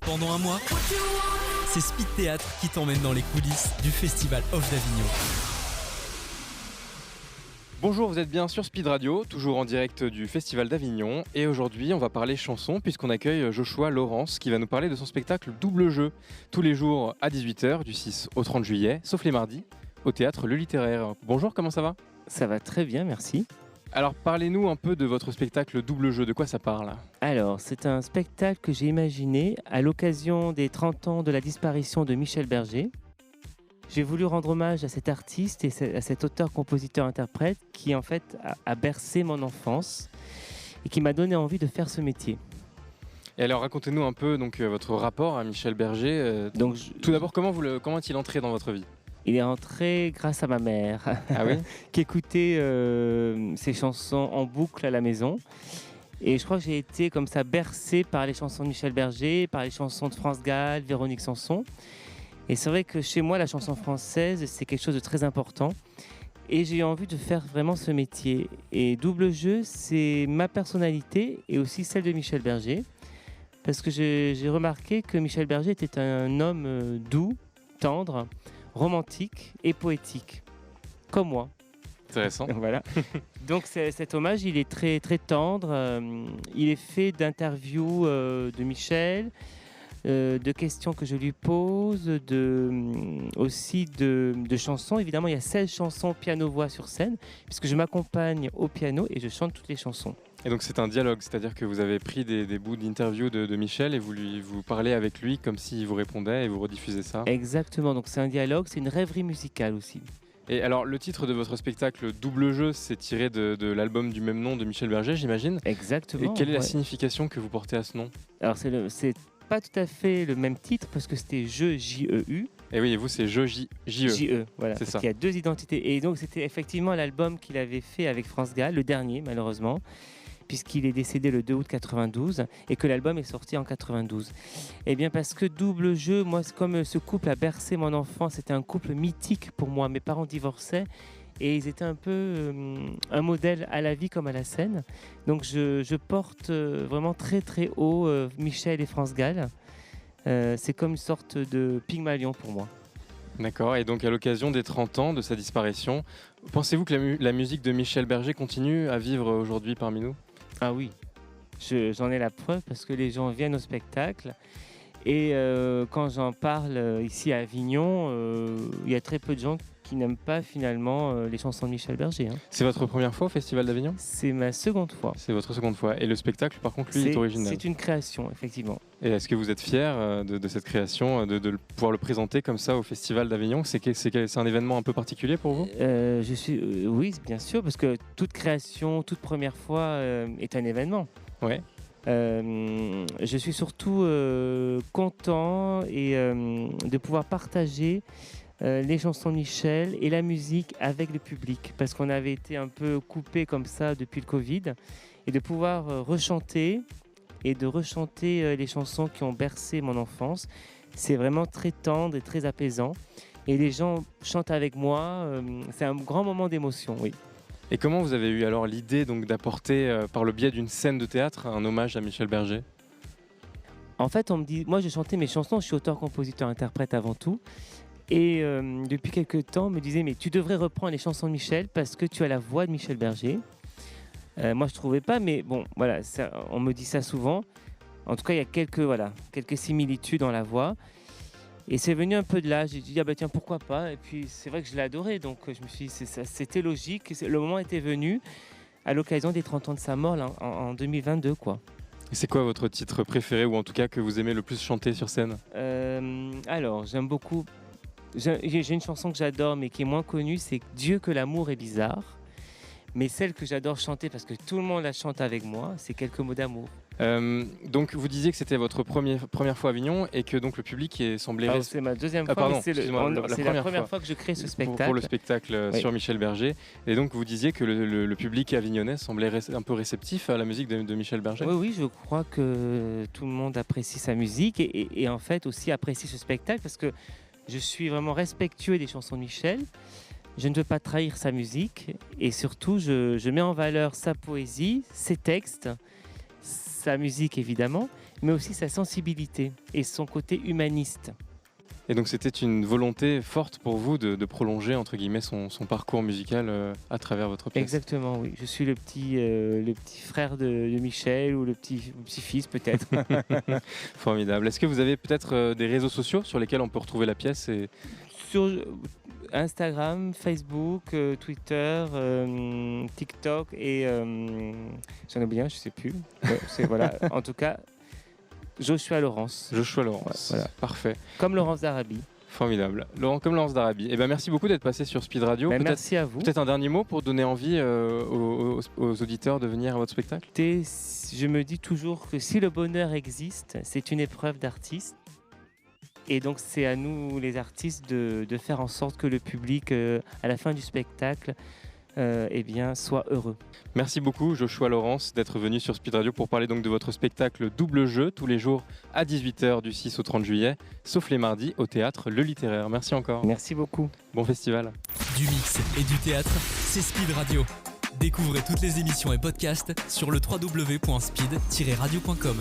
Pendant un mois, c'est Speed Théâtre qui t'emmène dans les coulisses du Festival Off d'Avignon. Bonjour, vous êtes bien sur Speed Radio, toujours en direct du Festival d'Avignon. Et aujourd'hui, on va parler chansons puisqu'on accueille Joshua Laurence qui va nous parler de son spectacle Double Jeu. Tous les jours à 18h, du 6 au 30 juillet, sauf les mardis, au théâtre Le Littéraire. Bonjour, comment ça va ? Ça va très bien, merci. Alors parlez-nous un peu de votre spectacle Double Jeu, de quoi ça parle ? Alors, c'est un spectacle que j'ai imaginé à l'occasion des 30 ans de la disparition de Michel Berger. J'ai voulu rendre hommage à cet artiste et à cet auteur-compositeur-interprète qui en fait a bercé mon enfance et qui m'a donné envie de faire ce métier. Et alors racontez-nous un peu votre rapport à Michel Berger. Tout d'abord, comment est-il entré dans votre vie ? Il est entré grâce à ma mère, Ah oui qui écoutait ses chansons en boucle à la maison. Et je crois que j'ai été comme ça bercé par les chansons de Michel Berger, par les chansons de France Gall, Véronique Sanson. Et c'est vrai que chez moi, la chanson française, c'est quelque chose de très important. Et j'ai eu envie de faire vraiment ce métier. Et Double Jeu, c'est ma personnalité et aussi celle de Michel Berger. Parce que j'ai remarqué que Michel Berger était un homme doux, tendre, romantique et poétique, comme moi. Intéressant. Voilà. Donc cet hommage, il est très, très tendre. Il est fait d'interviews de Michel, de questions que je lui pose, aussi de chansons. Évidemment, il y a 16 chansons piano-voix sur scène, puisque je m'accompagne au piano et je chante toutes les chansons. Et donc c'est un dialogue, c'est-à-dire que vous avez pris des bouts d'interview de Michel et vous parlez avec lui comme s'il vous répondait et vous rediffusez ça. Exactement, donc c'est un dialogue, c'est une rêverie musicale aussi. Et alors le titre de votre spectacle Double Jeu, c'est tiré de l'album du même nom de Michel Berger, j'imagine. Exactement. Et quelle est la signification que vous portez à ce nom ? Alors c'est pas tout à fait le même titre parce que c'était Jeu, J-E-U. Et oui, et vous c'est Jeu, J-E. J-E, voilà, c'est parce ça. qu'il y a deux identités. Et donc c'était effectivement l'album qu'il avait fait avec France Gall, le dernier malheureusement, puisqu'il est décédé le 2 août 92 et que l'album est sorti en 92. Eh bien parce que Double Jeu, moi comme ce couple a bercé mon enfance, c'était un couple mythique pour moi. Mes parents divorçaient et ils étaient un peu un modèle à la vie comme à la scène. Donc je porte vraiment très très haut Michel et France Gall. C'est comme une sorte de Pygmalion pour moi. D'accord, et donc à l'occasion des 30 ans de sa disparition, pensez-vous que la musique de Michel Berger continue à vivre aujourd'hui parmi nous ? Ah oui, j'en ai la preuve parce que les gens viennent au spectacle et quand j'en parle ici à Avignon, il y a très peu de gens qui n'aiment pas finalement les chansons de Michel Berger. C'est votre première fois au Festival d'Avignon ? C'est ma seconde fois. C'est votre seconde fois. Et le spectacle, par contre, lui, est original. C'est une création, effectivement. Et est-ce que vous êtes fier de cette création, de pouvoir le présenter comme ça au Festival d'Avignon ? C'est un événement un peu particulier pour vous ? Oui, bien sûr, parce que toute création, toute première fois est un événement. Ouais. Je suis surtout content de pouvoir partager les chansons de Michel et la musique avec le public, parce qu'on avait été un peu coupé comme ça depuis le Covid, et de pouvoir rechanter et de rechanter les chansons qui ont bercé mon enfance, c'est vraiment très tendre et très apaisant. Et les gens chantent avec moi, c'est un grand moment d'émotion, oui. Et comment vous avez eu alors l'idée d'apporter, par le biais d'une scène de théâtre, un hommage à Michel Berger ? En fait, on me dit, moi je chantais mes chansons, je suis auteur, compositeur, interprète avant tout. Et depuis quelques temps, on me disait, mais tu devrais reprendre les chansons de Michel parce que tu as la voix de Michel Berger. Moi, je ne trouvais pas, mais bon, voilà, on me dit ça souvent. En tout cas, il y a quelques similitudes dans la voix. Et c'est venu un peu de là. J'ai dit, ah bah tiens, pourquoi pas ? Et puis, c'est vrai que je l'ai adoré. Donc, je me suis dit, c'était logique. Le moment était venu à l'occasion des 30 ans de sa mort là, en 2022, quoi. Et c'est quoi votre titre préféré, ou en tout cas que vous aimez le plus chanter sur scène ? Alors, j'aime beaucoup... J'ai une chanson que j'adore mais qui est moins connue, c'est Dieu que l'amour est bizarre. Mais celle que j'adore chanter parce que tout le monde la chante avec moi, c'est Quelques mots d'amour. Donc vous disiez que c'était votre première fois à Avignon et que donc le public semblait... C'est ma deuxième fois, pardon, mais c'est la première fois que je crée ce spectacle. Pour le spectacle sur Michel Berger. Et donc vous disiez que le public avignonnais semblait un peu réceptif à la musique de Michel Berger. Oui, je crois que tout le monde apprécie sa musique et en fait aussi apprécie ce spectacle parce que je suis vraiment respectueux des chansons de Michel. Je ne veux pas trahir sa musique et surtout je mets en valeur sa poésie, ses textes, sa musique évidemment, mais aussi sa sensibilité et son côté humaniste. Et donc c'était une volonté forte pour vous de prolonger entre guillemets son parcours musical à travers votre pièce. Exactement, oui. Je suis le petit frère de Michel ou le petit-fils peut-être. Formidable. Est-ce que vous avez peut-être des réseaux sociaux sur lesquels on peut retrouver la pièce Sur Instagram, Facebook, Twitter, TikTok et j'en ai oublié un, je ne sais plus. Ouais, voilà. En tout cas, Joshua Laurence. Joshua Laurence, voilà. Parfait. Comme Laurence d'Arabie. Formidable. Comme Laurence d'Arabie. Eh ben, merci beaucoup d'être passé sur Speed Radio. Merci à vous. Peut-être un dernier mot pour donner envie aux auditeurs de venir à votre spectacle. Je me dis toujours que si le bonheur existe, c'est une épreuve d'artiste. Et donc c'est à nous les artistes de faire en sorte que le public, à la fin du spectacle, soit heureux. Merci beaucoup Joshua Laurence d'être venu sur Speed Radio pour parler donc de votre spectacle Double Jeu tous les jours à 18h du 6 au 30 juillet, sauf les mardis au théâtre Le Littéraire. Merci encore. Merci beaucoup. Bon festival. Du mix et du théâtre, c'est Speed Radio. Découvrez toutes les émissions et podcasts sur le www.speed-radio.com.